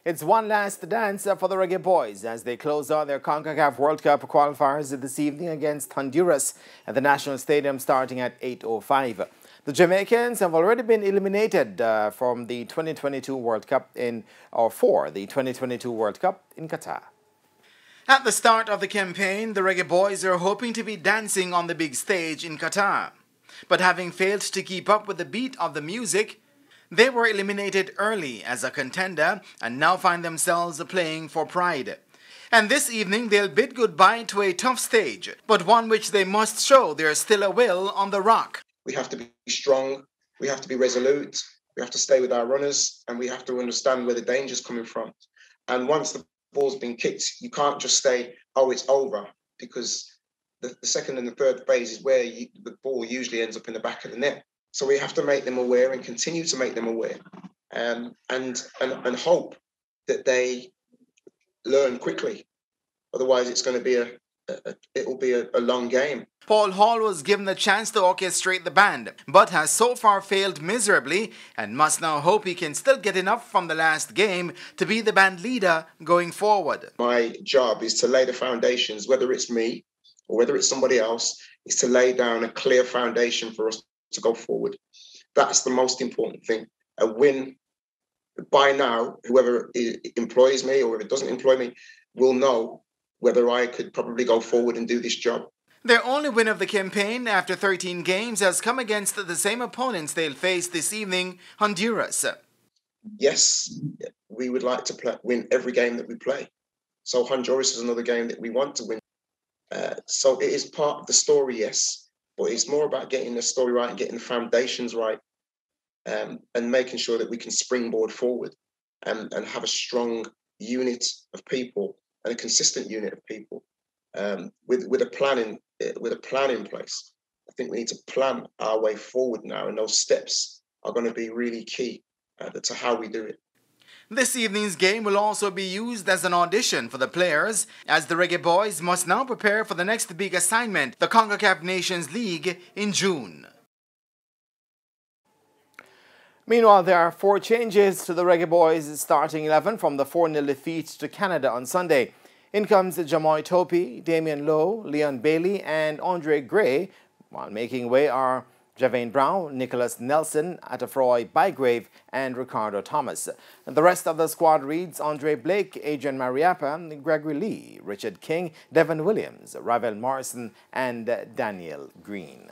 It's one last dance for the Reggae Boyz as they close out their CONCACAF World Cup qualifiers this evening against Honduras at the National Stadium starting at 8:05. The Jamaicans have already been eliminated from the 2022 World Cup for the 2022 World Cup in Qatar. At the start of the campaign, the Reggae Boyz are hoping to be dancing on the big stage in Qatar. But having failed to keep up with the beat of the music, they were eliminated early as a contender and now find themselves playing for pride. And this evening they'll bid goodbye to a tough stage, but one which they must show there's still a will on the rock. We have to be strong, we have to be resolute, we have to stay with our runners, and we have to understand where the danger's coming from. And once the ball's been kicked, you can't just say, oh, it's over, because the second and the third phase is where the ball usually ends up in the back of the net. So we have to make them aware and continue to make them aware, and hope that they learn quickly. Otherwise, it's going to be a long game. Paul Hall was given the chance to orchestrate the band, but has so far failed miserably and must now hope he can still get enough from the last game to be the band leader going forward. My job is to lay the foundations, whether it's me or whether it's somebody else, is to lay down a clear foundation for us to go forward. That's the most important thing. A win, by now, whoever employs me or whoever doesn't employ me will know whether I could probably go forward and do this job. Their only win of the campaign after 13 games has come against the same opponents they'll face this evening, Honduras. Yes, we would like to win every game that we play. So Honduras is another game that we want to win. So it is part of the story, yes, but it's more about getting the story right and getting the foundations right, and making sure that we can springboard forward and have a strong unit of people and a consistent unit of people with a plan in place. I think we need to plan our way forward now, and those steps are going to be really key to how we do it. This evening's game will also be used as an audition for the players, as the Reggae Boyz must now prepare for the next big assignment, the CONCACAF Nations League in June. Meanwhile, there are 4 changes to the Reggae Boyz starting 11 from the 4-0 defeat to Canada on Sunday. In comes Jamoy Topi, Damian Lowe, Leon Bailey and Andre Gray, while making way are Javane Brown, Nicholas Nelson, Atafroy Bygrave and Ricardo Thomas. The rest of the squad reads Andre Blake, Adrian Mariappa, Gregory Lee, Richard King, Devon Williams, Ravel Morrison and Daniel Green.